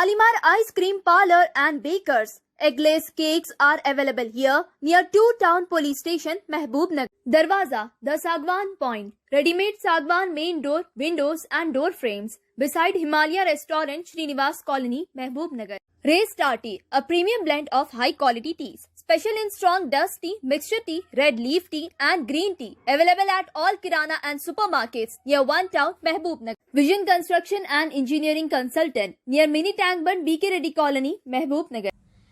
Shalimar Ice Cream Parlor and Bakers. Eggless cakes are available here near 2 Town Police Station, Mehboob Nagar. Darwaza, the Sagwan Point. Ready-made Sagwan main door, windows and door frames. Beside Himalaya Restaurant, Srinivas Colony, Mehboob Nagar. Ray Star Tea, a premium blend of high-quality teas. Special in strong dust tea, mixture tea, red leaf tea and green tea. Available at all Kirana and supermarkets near One Town, Mehboob Nagar. Vision Construction and Engineering Consultant near Mini Tank Bund, BK Reddy Colony, Mehboob Nagar.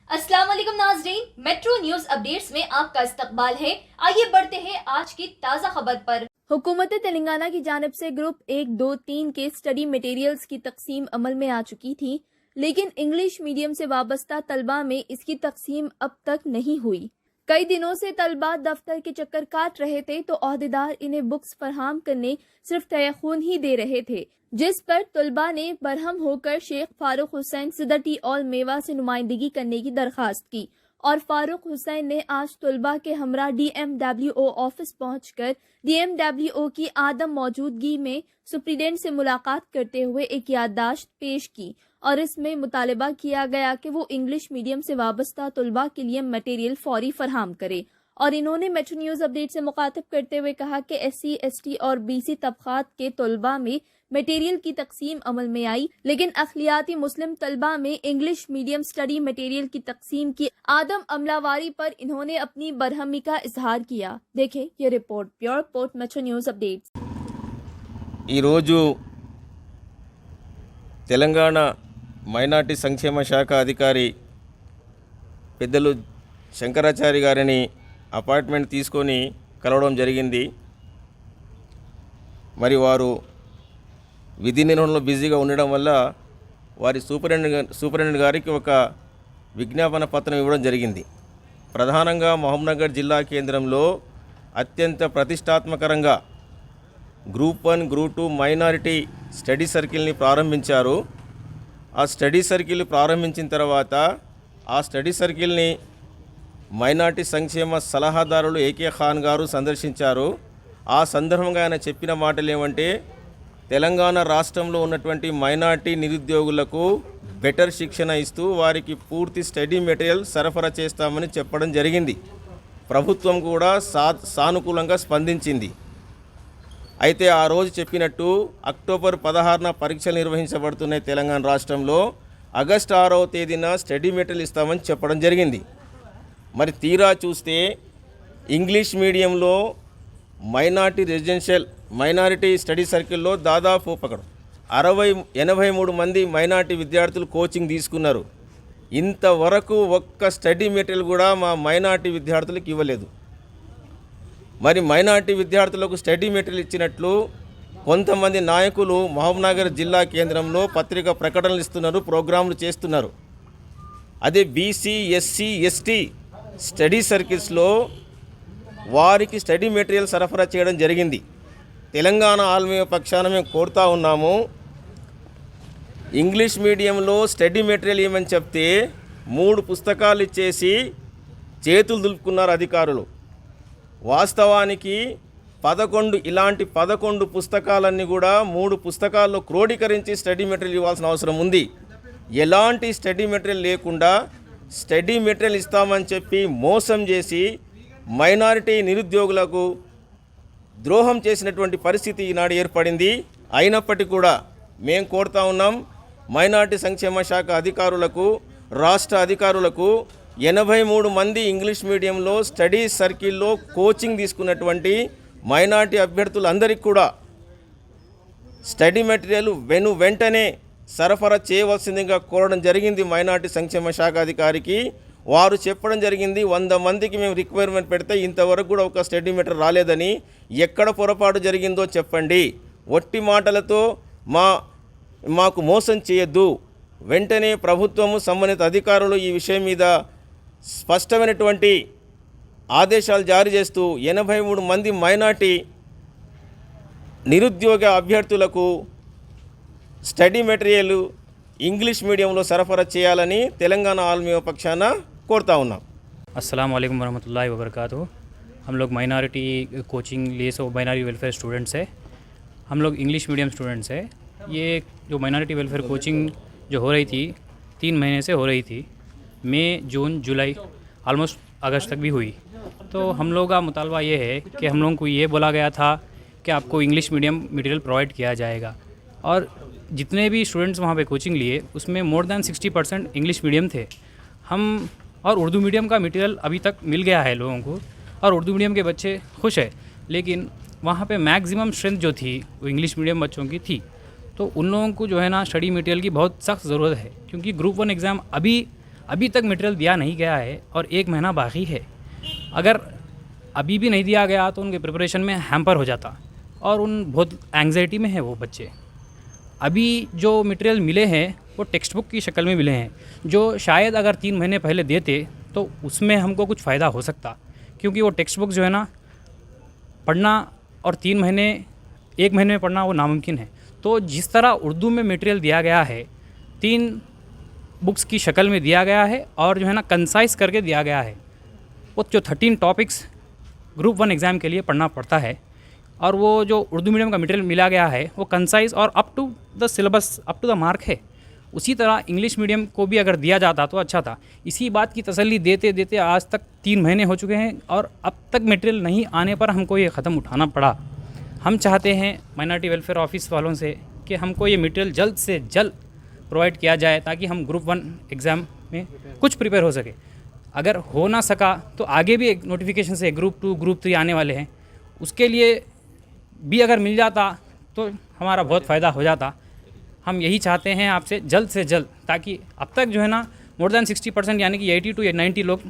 अस्सलाम वालेकुम नाज़रीन, metro news updates में आपका इस्तकबाल है। आइए बढ़ते हैं आज की ताज़ा खबर पर। हुकूमत तेलंगाना की जानिब से ग्रुप 1, 2, 3 के स्टडी मटेरियल्स की तकसीम अमल में आ चुकी थी, लेकिन इंग्लिश मीडियम से वाबस्ता तलबा में इसकी तकसीम अब तक नहीं हुई। कई दिनों से तलबा दफ्तर के चक्कर काट रहे थे तो ओहदेदार इन्हें बुक्स फराहम करने सिर्फ तयखून ही दे रहे थे, जिस पर तलबा ने बरहम होकर शेख फारूक हुसैन सदर टी ऑल मेवा से नुमाइंदगी करने की दरखास्त की और फारूक हुसैन ने आज तलबा के हमरा DMWO ऑफिस पहुंचकर DMWO की आदम मौजूदगी में सुप्रीडेंट से मुलाकात करते हुए एक याददाश्त पेश की और इसमें मुतालबा किया गया कि वो इंग्लिश मीडियम से वाबस्ता तलबा के लिए मटेरियल फौरी फरहम करे। और इन्होंने मेट्रो न्यूज अपडेट से मुखातिब करते हुए कहा कि SC, ST और BC तबकात के तलबा में मटेरियल की तकसीम अमल में आई, लेकिन अखिलियाती मुस्लिम तलबा में इंग्लिश मीडियम स्टडी मटेरियल की तकसीम की आदम अमलावारी पर इन्होंने अपनी बरहमी का इजहार किया। देखें ये report, pure report, metro news updates. Telangana minority సంక్షేమ శాఖ అధికారి పెద్దలు శంకరాచారి గారిని అపాయింట్మెంట్ తీసుకొని కలవడం జరిగింది. మరి వారు విధి నిర్వహణలో బిజీగా ఉండడం వల్ల వారి సూపరింటెండెంట్ గారికి ఒక విజ్ఞాపన పత్రం ఇవ్వడం జరిగింది. ప్రధానంగా మహబూబ్నగర్ జిల్లా కేంద్రంలో అత్యంత ప్రతిష్టాత్మకంగా గ్రూప్ 1, గ్రూప్ 2 మైనారిటీ స్టడీ సర్కిల్ని ప్రారంభించారు. ఆ స్టడీ సర్కిల్ ప్రారంభించిన తర్వాత ఆ స్టడీ సర్కిల్ని మైనార్టీ సంక్షేమ సలహాదారులు AK ఖాన్ గారు సందర్శించారు. ఆ సందర్భంగా ఆయన చెప్పిన మాటలు ఏమంటే, తెలంగాణ రాష్ట్రంలో ఉన్నటువంటి మైనార్టీ నిరుద్యోగులకు బెటర్ శిక్షణ ఇస్తూ వారికి పూర్తి స్టడీ మెటీరియల్ సరఫరా చేస్తామని చెప్పడం జరిగింది. ప్రభుత్వం కూడా సానుకూలంగా స్పందించింది. అయితే ఆ రోజు చెప్పినట్టు అక్టోబర్ 16న పరీక్షలు నిర్వహించబడుతున్నాయి తెలంగాణ రాష్ట్రంలో. ఆగస్టు 6వ తేదీన స్టడీ మెటీరియల్ ఇస్తామని చెప్పడం జరిగింది. మరి తీరా చూస్తే ఇంగ్లీష్ మీడియంలో మైనారిటీ స్టడీ సర్కిల్లో దాదాపు 83 మంది మైనారిటీ విద్యార్థులు కోచింగ్ తీసుకున్నారు. ఇంతవరకు ఒక్క స్టడీ మెటీరియల్ కూడా మా మైనారిటీ విద్యార్థులకు ఇవ్వలేదు. మరి మైనారిటీ విద్యార్థులకు స్టడీ మెటీరియల్ ఇచ్చినట్లు కొంతమంది నాయకులు మహబూబ్నగర్ జిల్లా కేంద్రంలో పత్రికా ప్రకటనలు ఇస్తున్నారు, ప్రోగ్రాంలు చేస్తున్నారు. అదే BC, SC, ST స్టడీ సర్కిల్స్లో వారికి స్టడీ మెటీరియల్ సరఫరా చేయడం జరిగింది. తెలంగాణ ఆల్మీయ పక్షాన మేము కోరుతా ఉన్నాము, ఇంగ్లీష్ మీడియంలో స్టడీ మెటీరియల్ ఏమని చెప్తే 3 పుస్తకాలు ఇచ్చేసి చేతులు దులుపుకున్నారు అధికారులు. వాస్తవానికి 11 పుస్తకాలన్నీ కూడా 3 పుస్తకాల్లో క్రోడీకరించి స్టడీ మెటీరియల్ ఇవ్వాల్సిన అవసరం ఉంది. ఎలాంటి స్టడీ మెటీరియల్ లేకుండా స్టడీ మెటీరియల్ ఇస్తామని చెప్పి మోసం చేసి మైనారిటీ నిరుద్యోగులకు ద్రోహం చేసినటువంటి పరిస్థితి ఈనాడు ఏర్పడింది. అయినప్పటికీ కూడా మేము కోరుతా ఉన్నాం, మైనారిటీ సంక్షేమ శాఖ అధికారులకు, రాష్ట్ర అధికారులకు 83 మంది ఇంగ్లీష్ మీడియంలో స్టడీ సర్కిల్లో కోచింగ్ తీసుకున్నటువంటి మైనారిటీ అభ్యర్థులందరికీ కూడా స్టడీ మెటీరియల్ వెంటనే సరఫరా చేయవలసిందిగా కోరడం జరిగింది మైనారిటీ సంక్షేమ శాఖ అధికారికి. వారు చెప్పడం జరిగింది, 100 మందికి మేము రిక్వైర్మెంట్ పెడితే ఇంతవరకు కూడా ఒక స్టడీ మెటీరియల్ రాలేదని. ఎక్కడ పొరపాటు జరిగిందో చెప్పండి. ఒట్టి మాటలతో మాకు మోసం చేయొద్దు. వెంటనే ప్రభుత్వము, సంబంధిత అధికారులు ఈ విషయం మీద స్పష్టమైనటువంటి ఆదేశాలు జారీ చేస్తూ 83 మంది మైనారిటీ నిరుద్యోగ అభ్యర్థులకు స్టడీ మెటీరియల్ ఇంగ్లీష్ మీడియంలో సరఫరా చేయాలని తెలంగాణ ఆల్మీయ పక్షాన కోరుతా ఉన్నాం. अस्सलाम वालेकुम वरहमतुल्लाहि वबरकातुहू। हम लोग माइनॉरिटी कोचिंग लिए सो माइनॉरिटी वेलफेयर स्टूडेंट्स है, हम लोग इंग्लिश मीडियम स्टूडेंट्स है। ये जो माइनॉरिटी वेलफेयर कोचिंग जो हो रही थी 3 महीने से हो रही थी। मई, जून, जुलाई, ऑलमोस्ट अगस्त तक भी हुई। तो हम लोगों का मुतालबा ये है कि हम लोगों को ये बोला गया था कि आपको इंग्लिश मीडियम मटेरियल प्रोवाइड किया जाएगा, और जितने भी स्टूडेंट्स वहाँ पे कोचिंग लिए उसमें मोर दैन 60% इंग्लिश मीडियम थे। हम और उर्दू मीडियम का मटेरियल अभी तक मिल गया है लोगों को, और उर्दू मीडियम के बच्चे खुश हैं, लेकिन वहाँ पे मैक्सिमम स्ट्रेंथ जो थी वो इंग्लिश मीडियम बच्चों की थी। तो उन लोगों को जो है ना स्टडी मटेरियल की बहुत सख्त ज़रूरत है, क्योंकि ग्रुप 1 एग्ज़ाम अभी तक मटेरियल दिया नहीं गया है और 1 महीना बाकी है। अगर अभी भी नहीं दिया गया तो उनके प्रिपरेशन में हैम्पर हो जाता, और उन बहुत एंग्जाइटी में है वो बच्चे। अभी जो मटेरियल मिले हैं वो टेक्स्ट बुक की शक्ल में मिले हैं, जो शायद अगर 3 महीने पहले देते तो उसमें हमको कुछ फ़ायदा हो सकता, क्योंकि वो टेक्स्ट बुक जो है ना पढ़ना और 1 महीने में पढ़ना वो नामुमकिन है। तो जिस तरह उर्दू में मटेरियल दिया गया है, 3 बुक्स की शक्ल में दिया गया है, और जो है ना कंसाइज करके दिया गया है। वो जो 13 टॉपिक्स ग्रुप 1 एग्ज़ाम के लिए पढ़ना पड़ता है, और वो जो उर्दू मीडियम का मटेरियल मिला गया है वो कंसाइज और up to the syllabus, up to the mark है। उसी तरह इंग्लिश मीडियम को भी अगर दिया जाता तो अच्छा था। इसी बात की तसल्ली देते देते आज तक 3 महीने हो चुके हैं, और अब तक मटेरियल नहीं आने पर हमको ये ख़त्म उठाना पड़ा। हम चाहते हैं माइनॉरिटी वेलफेयर ऑफिस वालों से कि हमको ये मटेरियल जल्द से जल्द प्रोवाइड किया जाए, ताकि हम ग्रुप 1 एग्ज़ाम में कुछ प्रिपेयर हो सके। अगर हो ना सका तो आगे भी एक नोटिफिकेशन से ग्रुप 2, ग्रुप 3 आने वाले हैं, उसके लिए भी अगर मिल जाता तो हमारा बहुत फ़ायदा हो जाता। हम यही चाहते हैं आपसे जल्द से जल्द, ताकि अब तक जो है ना मोर दैन 60% यानी कि 80 to 90 लोग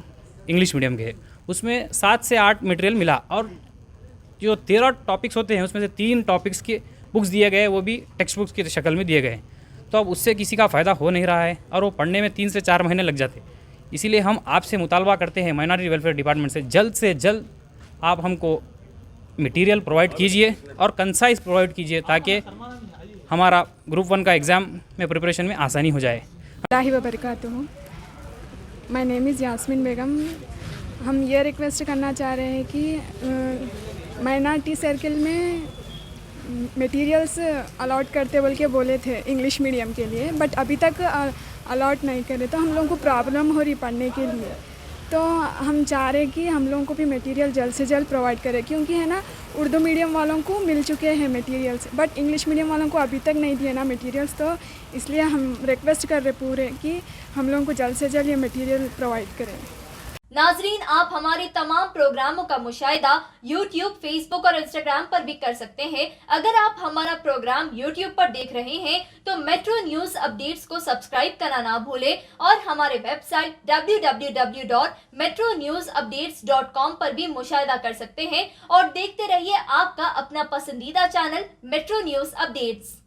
इंग्लिश मीडियम के हैं, उसमें 7 से 8 मटेरियल मिला, और जो 13 टॉपिक्स होते हैं उसमें से 3 टॉपिक्स के बुक्स दिए गए, वो भी टेक्स्ट बुक्स की शक्ल में दिए गए। तो अब उससे किसी का फ़ायदा हो नहीं रहा है, और वो पढ़ने में 3 से 4 महीने लग जाते। इसीलिए हम आपसे मुतालबा करते हैं माइनॉरिटी वेलफेयर डिपार्टमेंट से जल्द आप हमको मटेरियल प्रोवाइड कीजिए और कंसाइज प्रोवाइड कीजिए, ताकि हमारा ग्रुप 1 का एग्ज़ाम में प्रिपरेशन में आसानी हो जाए। अल्लाह वबरकातुहू। माय नेम इज़ यास्मीन बेगम। हम ये रिक्वेस्ट करना चाह रहे हैं कि माइनॉरिटी सर्कल में मटेरियल्स अलॉट करते बोल के बोले थे इंग्लिश मीडियम के लिए, बट अभी तक अलॉट नहीं करे, तो हम लोगों को प्रॉब्लम हो रही पढ़ने के लिए। तो हम चाह रहे हैं कि हम लोगों को भी मटेरियल जल्द से जल्द प्रोवाइड करें, क्योंकि है ना उर्दू मीडियम वालों को मिल चुके हैं मटेरियल्स, बट इंग्लिश मीडियम वालों को अभी तक नहीं दिए ना मटेरियल्स। तो इसलिए हम रिक्वेस्ट कर रहे पूरे कि हम लोगों को जल्द से जल्द ये मटेरियल प्रोवाइड करें। नाजरीन, आप हमारे तमाम प्रोग्रामों का मुशाहिदा YouTube, Facebook और Instagram पर भी कर सकते हैं। अगर आप हमारा प्रोग्राम YouTube पर देख रहे हैं तो मेट्रो न्यूज अपडेट्स को सब्सक्राइब करना ना भूलें, और हमारे वेबसाइट www.metronewsupdates.com पर भी मुशाहिदा कर सकते हैं। और देखते रहिए आपका अपना पसंदीदा चैनल मेट्रो न्यूज अपडेट्स।